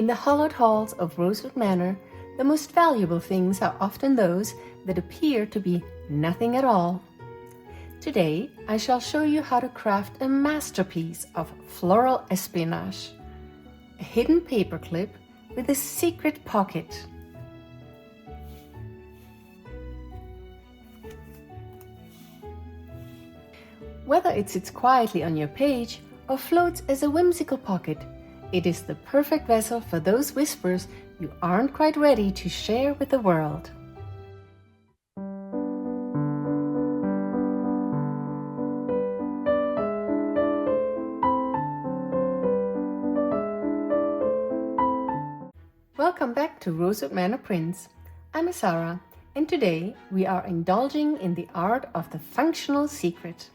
In the hallowed halls of Rosewood Manor, the most valuable things are often those that appear to be nothing at all. Today, I shall show you how to craft a masterpiece of floral espionage, a hidden paperclip with a secret pocket. Whether it sits quietly on your page or floats as a whimsical pocket, it is the perfect vessel for those whispers you aren't quite ready to share with the world. Welcome back to Rosewood Manor Prints. I'm Sarah, and today we are indulging in the art of the functional secret.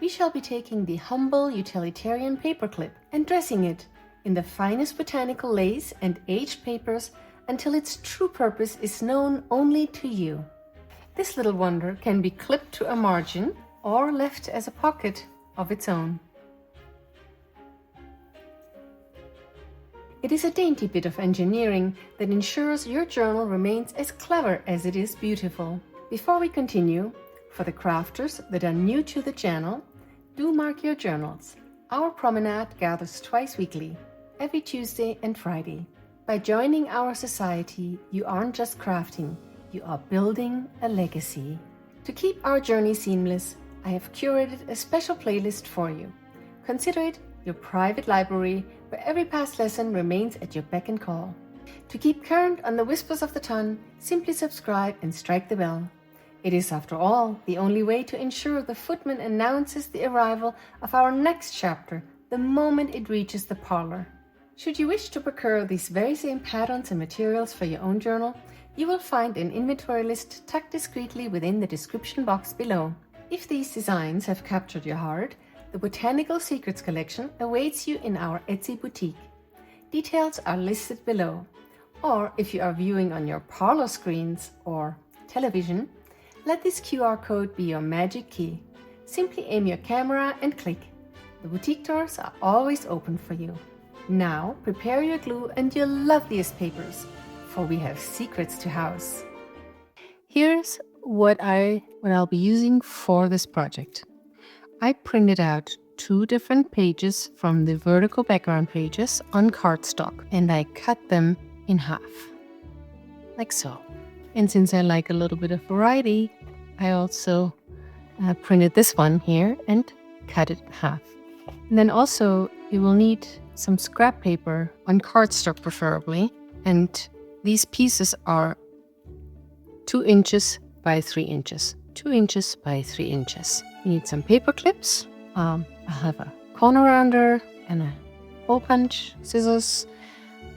We shall be taking the humble utilitarian paperclip and dressing it in the finest botanical lace and aged papers until its true purpose is known only to you. This little wonder can be clipped to a margin or left as a pocket of its own. It is a dainty bit of engineering that ensures your journal remains as clever as it is beautiful. Before we continue, for the crafters that are new to the channel, do mark your journals. Our promenade gathers twice weekly, every Tuesday and Friday. By joining our society, you aren't just crafting, you are building a legacy. To keep our journey seamless, I have curated a special playlist for you. Consider it your private library where every past lesson remains at your beck and call. To keep current on the whispers of the tongue, simply subscribe and strike the bell. It is, after all, the only way to ensure the footman announces the arrival of our next chapter the moment it reaches the parlor. Should you wish to procure these very same patterns and materials for your own journal, you will find an inventory list tucked discreetly within the description box below. If these designs have captured your heart, the Botanical Secrets collection awaits you in our Etsy boutique. Details are listed below. Or if you are viewing on your parlor screens or television, let this QR code be your magic key. Simply aim your camera and click. The boutique doors are always open for you. Now prepare your glue and your loveliest papers, for we have secrets to house. Here's what I'll be using for this project. I printed out 2 different pages from the vertical background pages on cardstock, and I cut them in half, like so. And since I like a little bit of variety, I also printed this one here and cut it in half. And then also you will need some scrap paper on cardstock preferably. And these pieces are 2 inches by 3 inches. 2 inches by 3 inches. You need some paper clips. I have a corner rounder and a hole punch, scissors,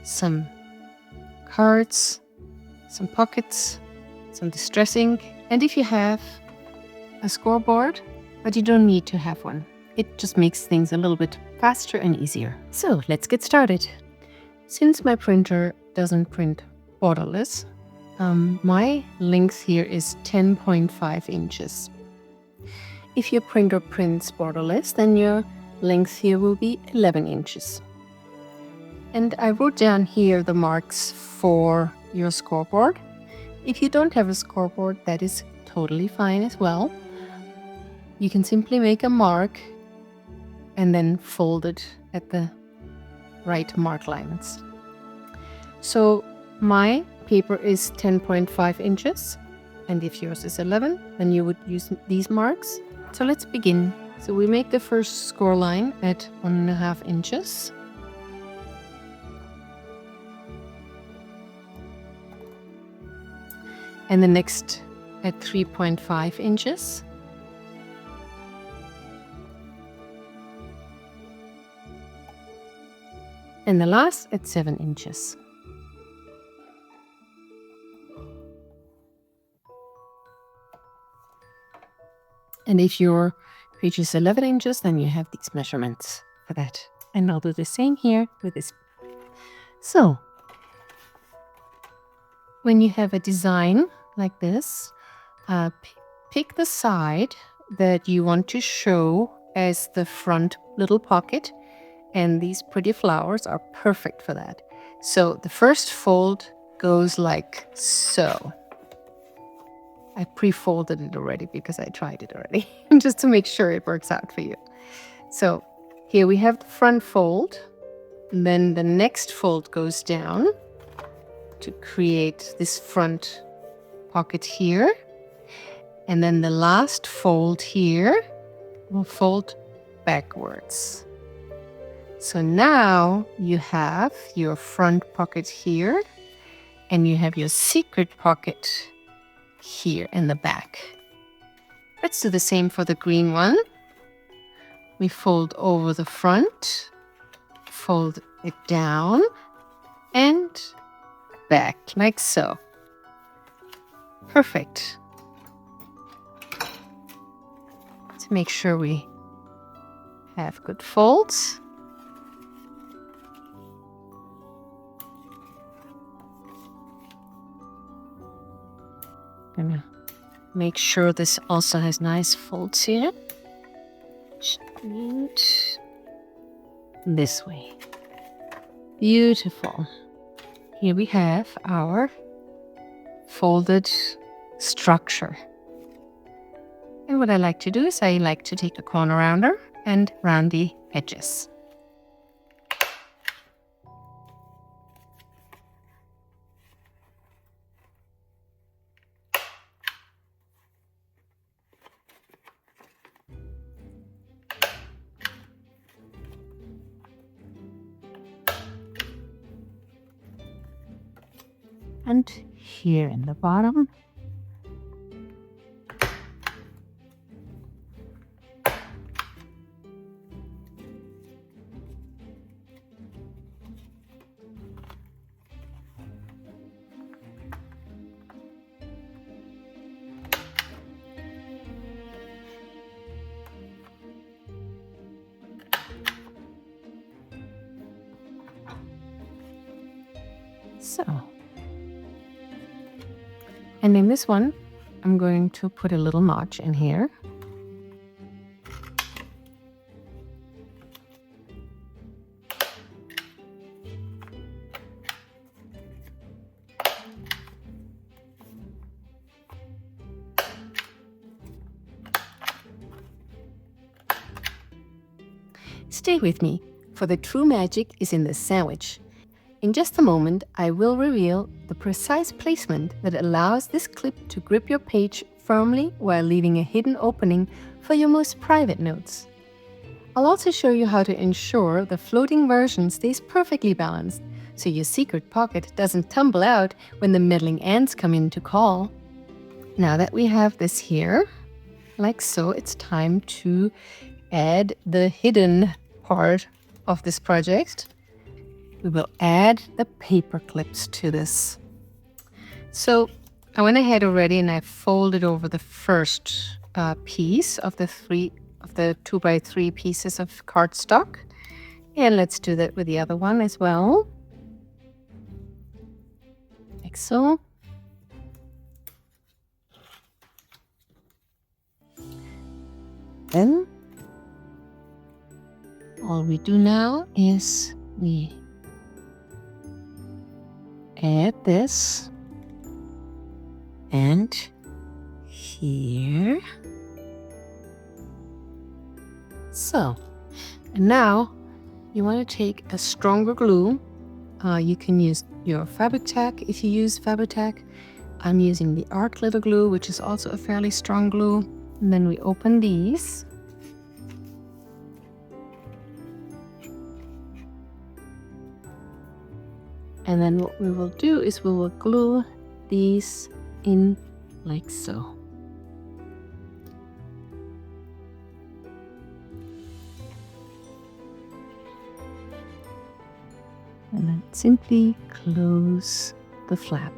some cards, some pockets, some distressing, and if you have a scoreboard, but you don't need to have one. It just makes things a little bit faster and easier. So let's get started. Since my printer doesn't print borderless, my length here is 10.5 inches. If your printer prints borderless, then your length here will be 11 inches. And I wrote down here the marks for your scoreboard. If you don't have a scoreboard, that is totally fine as well. You can simply make a mark and then fold it at the right mark lines. So my paper is 10.5 inches, and if yours is 11, then you would use these marks. So let's begin. So we make the first score line at 1.5 inches. And the next at 3.5 inches. And the last at 7 inches. And if your page is 11 inches, then you have these measurements for that. And I'll do the same here with this. So, when you have a design like this, pick the side that you want to show as the front little pocket, and these pretty flowers are perfect for that. So the first fold goes like so. I pre-folded it already because I tried it already, just to make sure it works out for you. So here we have the front fold, and then the next fold goes down to create this front pocket here. And then the last fold here will fold backwards. So now you have your front pocket here, and you have your secret pocket here in the back. Let's do the same for the green one. We fold over the front, fold it down, and back, like so. Perfect. To make sure we have good folds. Gonna make sure this also has nice folds here. And this way. Beautiful. Here we have our folded structure. And what I like to do is I like to take a corner rounder and round the edges. And here in the bottom. So. And in this one, I'm going to put a little notch in here. Stay with me, for the true magic is in the sandwich. In just a moment, I will reveal the precise placement that allows this clip to grip your page firmly while leaving a hidden opening for your most private notes. I'll also show you how to ensure the floating version stays perfectly balanced, so your secret pocket doesn't tumble out when the meddling ants come in to call. Now that we have this here, like so, it's time to add the hidden part of this project. We will add the paper clips to this. So I went ahead already and I folded over the first piece of the 2x3 pieces of cardstock. And let's do that with the other one as well. Like so. Then all we do now is we add this and here. So, and now you want to take a stronger glue. You can use your Fabri-Tac if you use Fabri-Tac. I'm using the Art Glitter glue, which is also a fairly strong glue. And then we open these. And then what we will do is we will glue these in like so. And then simply close the flap.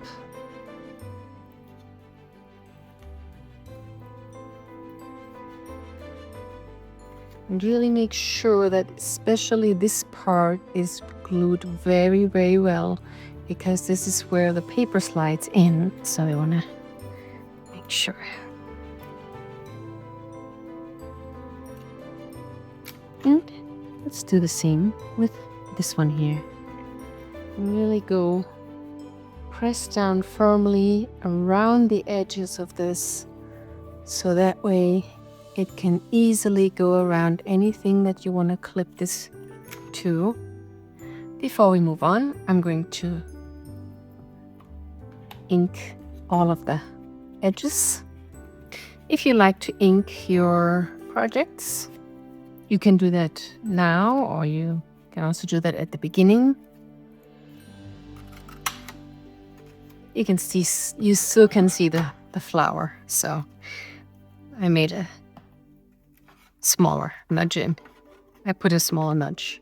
And really make sure that especially this part is glued very, very well, because this is where the paper slides in. So I want to make sure. And let's do the same with this one here. really go press down firmly around the edges of this, so that way it can easily go around anything that you want to clip this to. Before we move on, I'm going to ink all of the edges. If you like to ink your projects, you can do that now, or you can also do that at the beginning. You can see, you still can see the flower, so I made a smaller nudge in. I put a smaller nudge.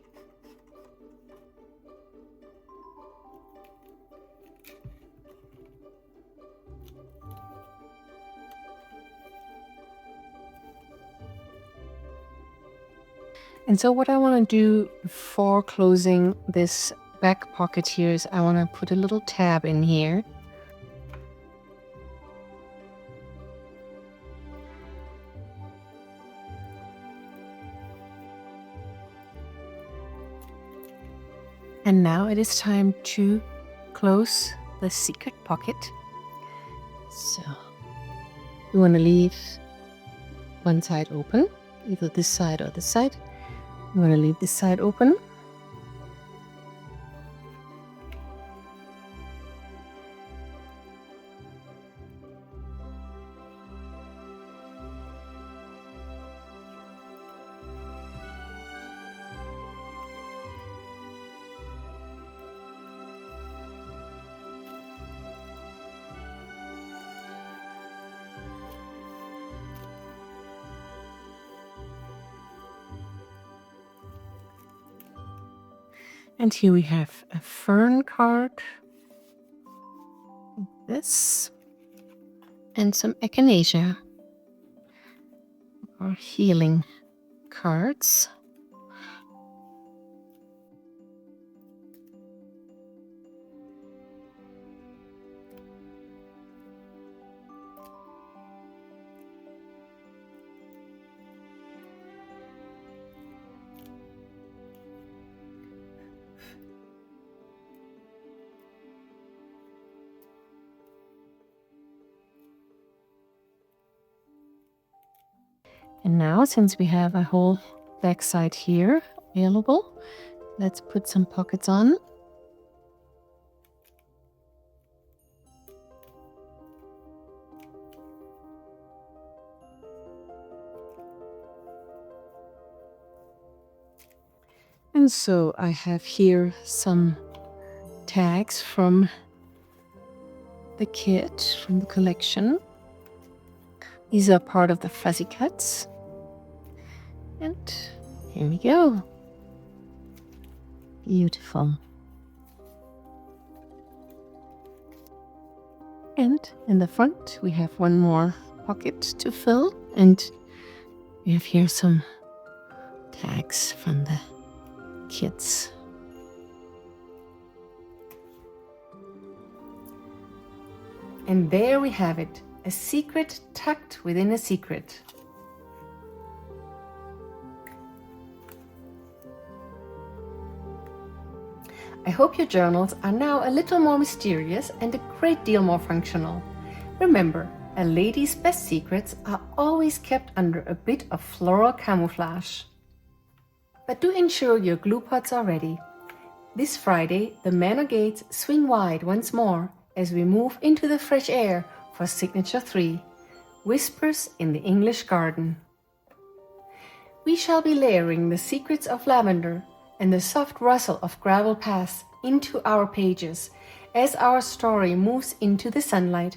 And so what I want to do before closing this back pocket here is I want to put a little tab in here. And now it is time to close the secret pocket. So you want to leave one side open, either this side or this side. You want to leave this side open. And here we have a fern card, like this, and some Echinacea, or healing cards. And now, since we have a whole back side here available, let's put some pockets on. And so I have here some tags from the kit, from the collection. These are part of the Fussy cuts. And here we go. Beautiful. And in the front, we have one more pocket to fill. And we have here some tags from the kits. And there we have it. A secret tucked within a secret. I hope your journals are now a little more mysterious and a great deal more functional. Remember, a lady's best secrets are always kept under a bit of floral camouflage. But do ensure your glue pots are ready. This Friday, the manor gates swing wide once more as we move into the fresh air for Signature 3, Whispers in the English Garden. We shall be layering the secrets of lavender and the soft rustle of gravel paths into our pages as our story moves into the sunlight.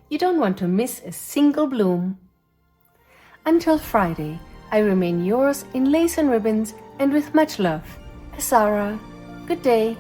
You don't want to miss a single bloom. Until Friday, I remain yours in lace and ribbons and with much love. Asara, good day.